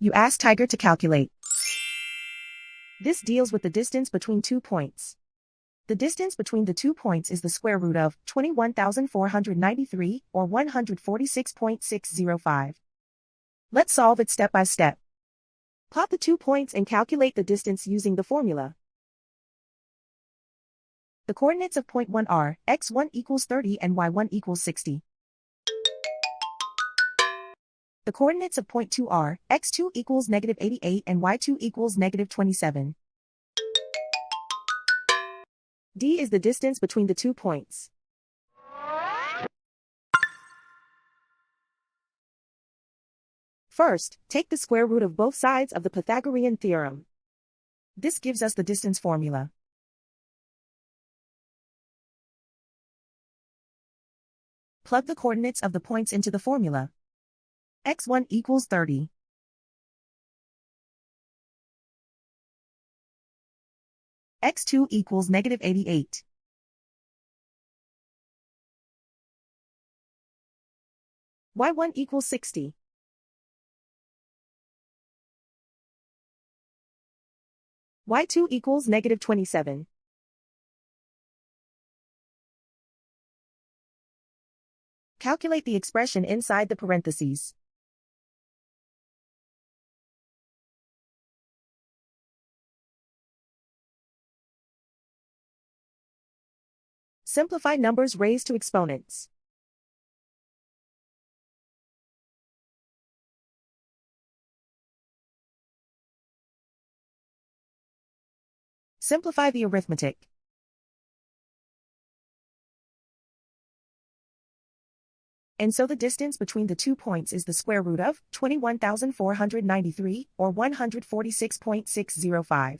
You ask Tiger to calculate. This deals with the distance between 2 points. The distance between the 2 points is the square root of 21,493 or 146.605. Let's solve it step by step. Plot the 2 points and calculate the distance using the formula. The coordinates of point 1 are x1 equals 30 and y1 equals 60. The coordinates of point 2 are x2 equals negative 88 and y2 equals negative 27. D is the distance between the 2 points. First, take the square root of both sides of the Pythagorean theorem. This gives us the distance formula. Plug the coordinates of the points into the formula. x1 equals 30. x2 equals negative 88. y1 equals 60. y2 equals negative 27. Calculate the expression inside the parentheses. Simplify numbers raised to exponents. Simplify the arithmetic. And so the distance between the 2 points is the square root of 21,493 or 146.605.